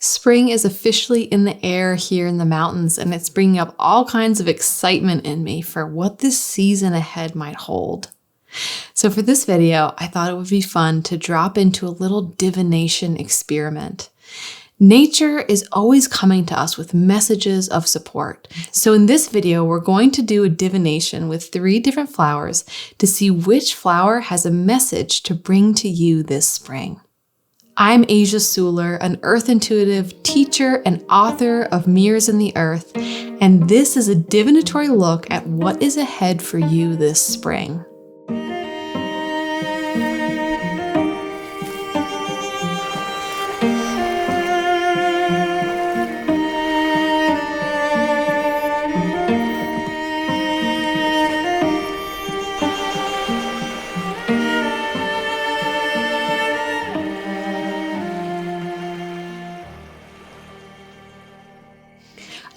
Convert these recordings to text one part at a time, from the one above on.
Spring is officially in the air here in the mountains, and it's bringing up all kinds of excitement in me for what this season ahead might hold. So for this video, I thought it would be fun to drop into a little divination experiment. Nature is always coming to us with messages of support. So in this video, we're going to do a divination with 3 different flowers to see which flower has a message to bring to you this spring. I'm Asia Suler, an earth intuitive teacher and author of Mirrors in the Earth, and this is a divinatory look at what is ahead for you this spring.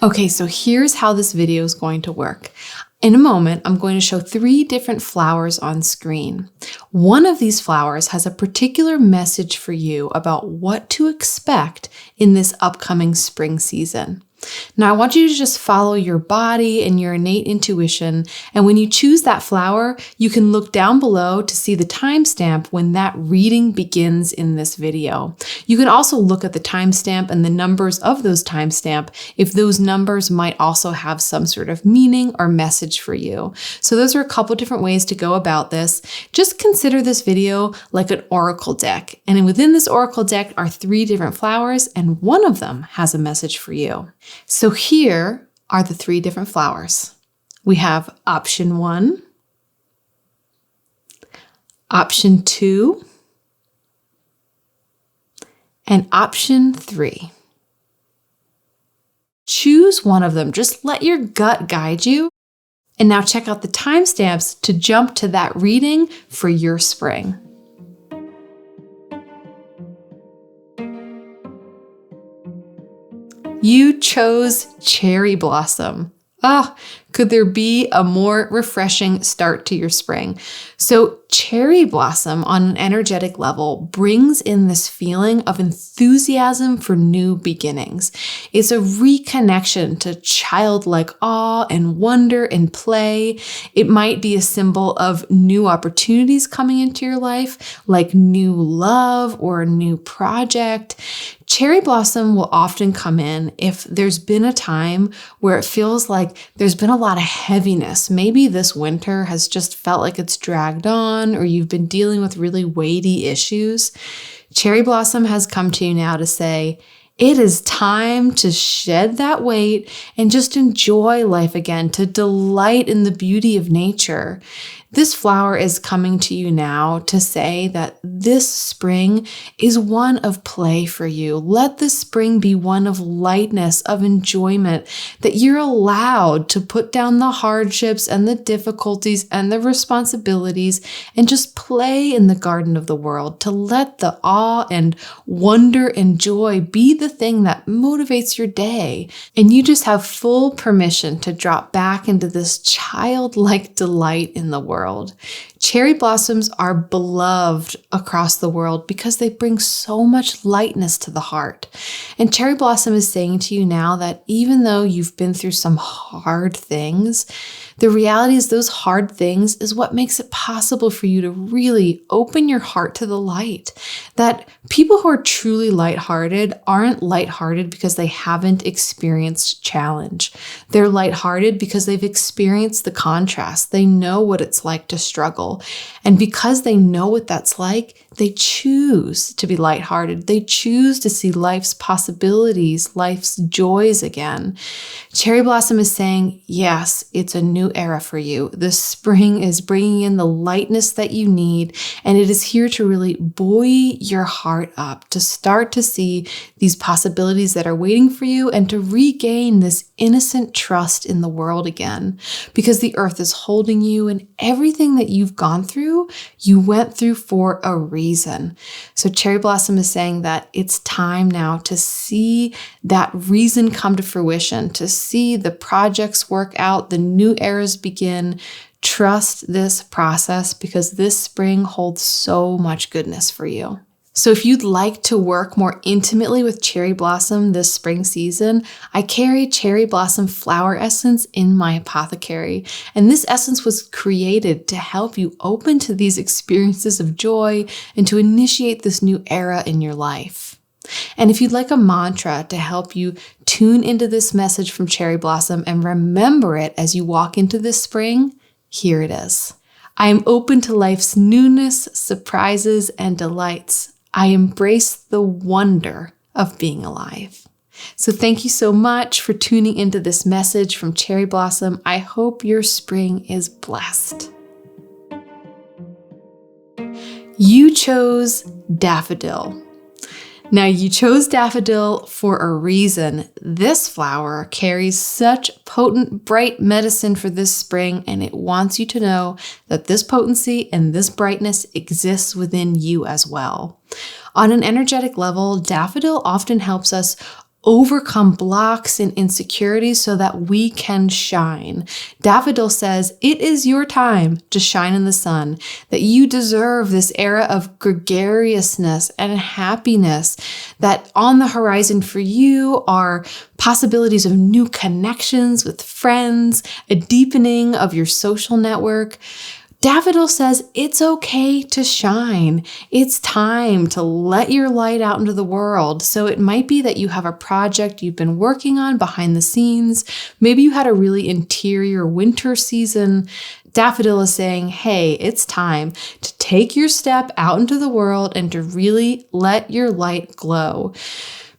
Okay, so here's how this video is going to work. In a moment, I'm going to show 3 different flowers on screen. One of these flowers has a particular message for you about what to expect in this upcoming spring season. Now, I want you to just follow your body and your innate intuition, and when you choose that flower, you can look down below to see the timestamp when that reading begins in this video. You can also look at the timestamp and the numbers of those timestamp if those numbers might also have some sort of meaning or message for you. So those are a couple different ways to go about this. Just consider this video like an oracle deck, and within this oracle deck are 3 different flowers, and one of them has a message for you. So here are the 3 different flowers. We have option 1, option 2, and option 3. Choose one of them. Just let your gut guide you. And now check out the timestamps to jump to that reading for your spring. You chose cherry blossom. Could there be a more refreshing start to your spring? So cherry blossom on an energetic level brings in this feeling of enthusiasm for new beginnings. It's a reconnection to childlike awe and wonder and play. It might be a symbol of new opportunities coming into your life, like new love or a new project. Cherry blossom will often come in if there's been a time where it feels like there's been a lot of heaviness. Maybe this winter has just felt like it's dragged on, or you've been dealing with really weighty issues. Cherry blossom has come to you now to say, it is time to shed that weight and just enjoy life again, to delight in the beauty of nature. This flower is coming to you now to say that this spring is one of play for you. Let this spring be one of lightness, of enjoyment, that you're allowed to put down the hardships and the difficulties and the responsibilities and just play in the garden of the world, to let the awe and wonder and joy be the thing that motivates your day. And you just have full permission to drop back into this childlike delight in the world. Cherry blossoms are beloved across the world because they bring so much lightness to the heart. And cherry blossom is saying to you now that even though you've been through some hard things, the reality is those hard things is what makes it possible for you to really open your heart to the light. That people who are truly lighthearted aren't lighthearted because they haven't experienced challenge. They're lighthearted because they've experienced the contrast. They know what it's like to struggle. And because they know what that's like, they choose to be lighthearted. They choose to see life's possibilities, life's joys again. Cherry blossom is saying, yes, it's a new era for you. This spring is bringing in the lightness that you need, and it is here to really buoy your heart up, to start to see these possibilities that are waiting for you and to regain this innocent trust in the world again, because the earth is holding you, and everything that you've gone through, you went through for a reason. So cherry blossom is saying that it's time now to see that reason come to fruition, to see the projects work out, the new eras begin. Trust this process because this spring holds so much goodness for you. So if you'd like to work more intimately with cherry blossom this spring season, I carry cherry blossom flower essence in my apothecary. And this essence was created to help you open to these experiences of joy and to initiate this new era in your life. And if you'd like a mantra to help you tune into this message from cherry blossom and remember it as you walk into this spring, here it is. I am open to life's newness, surprises, and delights. I embrace the wonder of being alive. So thank you so much for tuning into this message from Cherry Blossom. I hope your spring is blessed. You chose daffodil. Now, you chose daffodil for a reason. This flower carries such potent, bright medicine for this spring, and it wants you to know that this potency and this brightness exists within you as well. On an energetic level, daffodil often helps us overcome blocks and insecurities so that we can shine. Daffodil says it is your time to shine in the sun, that you deserve this era of gregariousness and happiness, that on the horizon for you are possibilities of new connections with friends, a deepening of your social network. Daffodil says it's okay to shine. It's time to let your light out into the world. So it might be that you have a project you've been working on behind the scenes. Maybe you had a really interior winter season. Daffodil is saying, hey, it's time to take your step out into the world and to really let your light glow.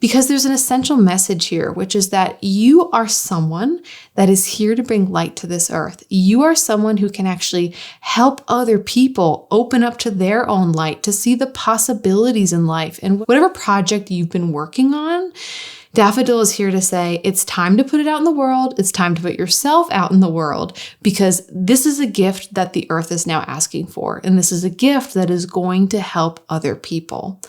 Because there's an essential message here, which is that you are someone that is here to bring light to this earth. You are someone who can actually help other people open up to their own light, to see the possibilities in life. And whatever project you've been working on, Daffodil is here to say, it's time to put it out in the world. It's time to put yourself out in the world, because this is a gift that the earth is now asking for. And this is a gift that is going to help other people.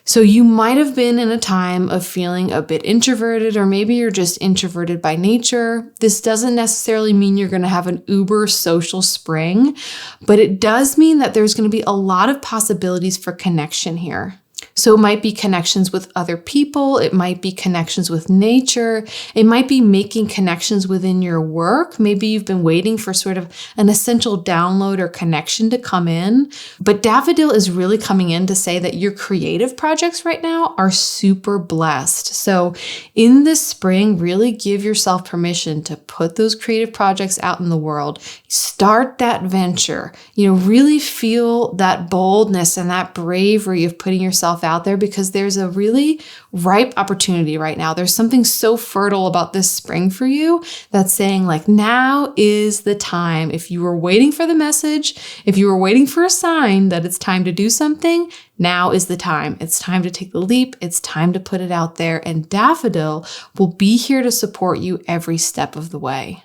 So you might have been in a time of feeling a bit introverted, or maybe you're just introverted by nature. This doesn't necessarily mean you're going to have an uber social spring, but it does mean that there's going to be a lot of possibilities for connection here. So it might be connections with other people. It might be connections with nature. It might be making connections within your work. Maybe you've been waiting for sort of an essential download or connection to come in. But Daffodil is really coming in to say that your creative projects right now are super blessed. So in this spring, really give yourself permission to put those creative projects out in the world. Start that venture. Really feel that boldness and that bravery of putting yourself out there, because there's a really ripe opportunity right now. There's something so fertile about this spring for you that's saying, like, now is the time. If you were waiting for the message, if you were waiting for a sign that it's time to do something, now is the time. It's time to take the leap. It's time to put it out there. And Daffodil will be here to support you every step of the way.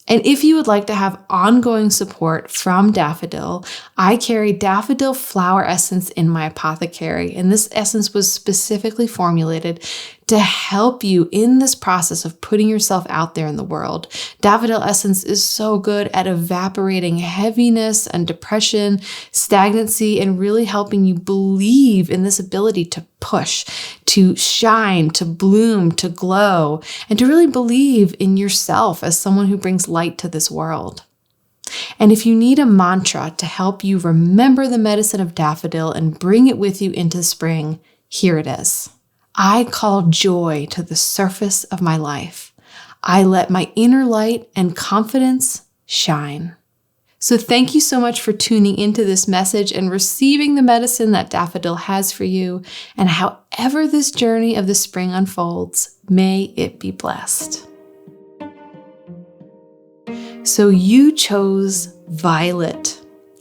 And if you would like to have ongoing support from Daffodil, I carry daffodil flower essence in my apothecary. And this essence was specifically formulated to help you in this process of putting yourself out there in the world. Daffodil essence is so good at evaporating heaviness and depression, stagnancy, and really helping you believe in this ability to push, to shine, to bloom, to glow, and to really believe in yourself as someone who brings light to this world. And if you need a mantra to help you remember the medicine of daffodil and bring it with you into spring, here it is. I call joy to the surface of my life. I let my inner light and confidence shine. So thank you so much for tuning into this message and receiving the medicine that daffodil has for you. And however this journey of the spring unfolds, may it be blessed. So you chose violet.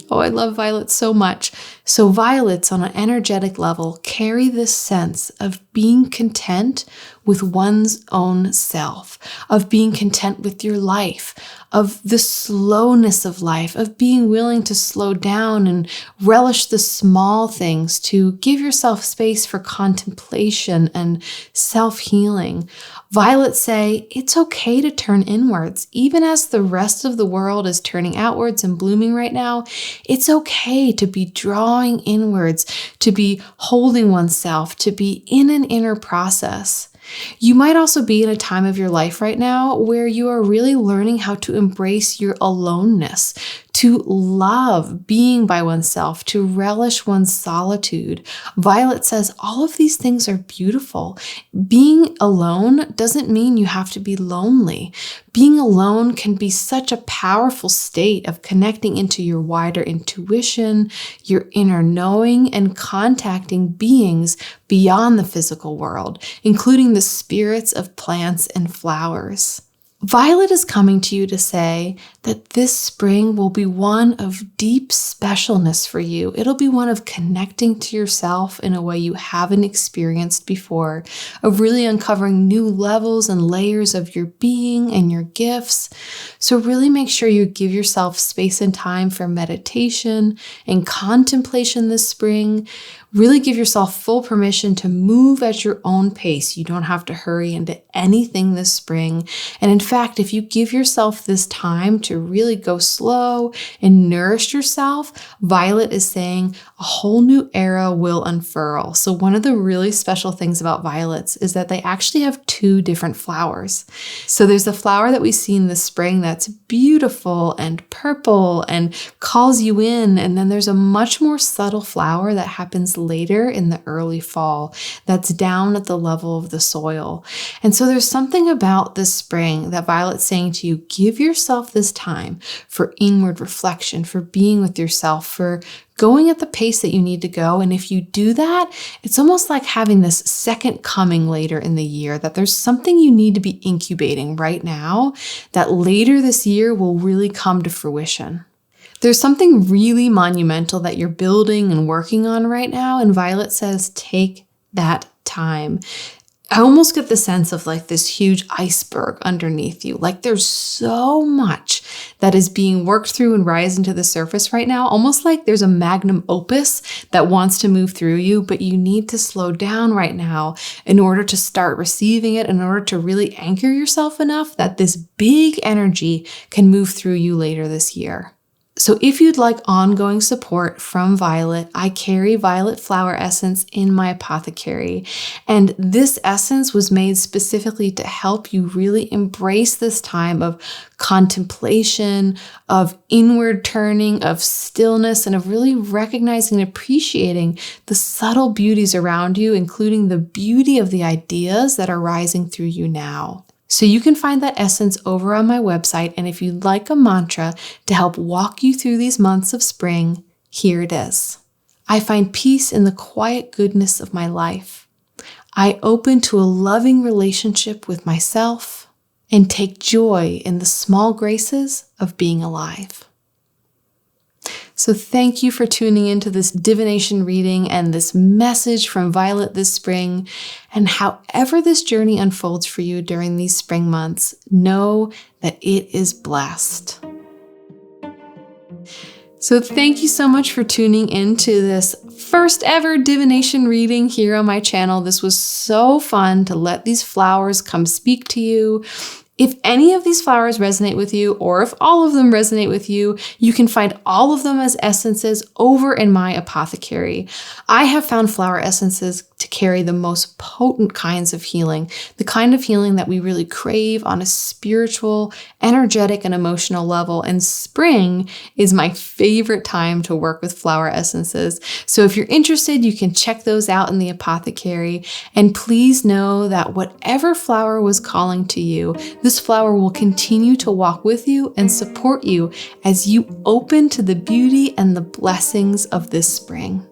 Oh, I love violets so much. So violets on an energetic level carry this sense of being content with one's own self, of being content with your life, of the slowness of life, of being willing to slow down and relish the small things, to give yourself space for contemplation and self-healing. Violets say it's okay to turn inwards. Even as the rest of the world is turning outwards and blooming right now, it's okay to be drawn drawing inwards, to be holding oneself, to be in an inner process. You might also be in a time of your life right now where you are really learning how to embrace your aloneness, to love being by oneself, to relish one's solitude. Violet says all of these things are beautiful. Being alone doesn't mean you have to be lonely. Being alone can be such a powerful state of connecting into your wider intuition, your inner knowing, and contacting beings beyond the physical world, including the spirits of plants and flowers. Violet is coming to you to say that this spring will be one of deep specialness for you. It'll be one of connecting to yourself in a way you haven't experienced before, of really uncovering new levels and layers of your being and your gifts. So really make sure you give yourself space and time for meditation and contemplation this spring. Really give yourself full permission to move at your own pace. You don't have to hurry into anything this spring. And in fact, if you give yourself this time to really go slow and nourish yourself, Violet is saying a whole new era will unfurl. So one of the really special things about violets is that they actually have two different flowers. So there's the flower that we see in the spring that's beautiful and purple and calls you in. And then there's a much more subtle flower that happens later in the early fall that's down at the level of the soil. And so there's something about this spring that Violet's saying to you, give yourself this time for inward reflection, for being with yourself, for going at the pace that you need to go. And if you do that, it's almost like having this second coming later in the year, that there's something you need to be incubating right now that later this year will really come to fruition. There's something really monumental that you're building and working on right now, and Violet says, take that time. I almost get the sense of like this huge iceberg underneath you. Like there's so much that is being worked through and rising to the surface right now, almost like there's a magnum opus that wants to move through you, but you need to slow down right now in order to start receiving it, in order to really anchor yourself enough that this big energy can move through you later this year. So if you'd like ongoing support from Violet, I carry Violet Flower Essence in my apothecary. And this essence was made specifically to help you really embrace this time of contemplation, of inward turning, of stillness, and of really recognizing and appreciating the subtle beauties around you, including the beauty of the ideas that are rising through you now. So you can find that essence over on my website, and if you'd like a mantra to help walk you through these months of spring, here it is. I find peace in the quiet goodness of my life. I open to a loving relationship with myself and take joy in the small graces of being alive. So thank you for tuning into this divination reading and this message from Violet this spring. And however this journey unfolds for you during these spring months, know that it is blessed. So thank you so much for tuning into this first ever divination reading here on my channel. This was so fun to let these flowers come speak to you. If any of these flowers resonate with you, or if all of them resonate with you, you can find all of them as essences over in my apothecary. I have found flower essences to carry the most potent kinds of healing, the kind of healing that we really crave on a spiritual, energetic, and emotional level. And spring is my favorite time to work with flower essences. So if you're interested, you can check those out in the apothecary. And please know that whatever flower was calling to you, this flower will continue to walk with you and support you as you open to the beauty and the blessings of this spring.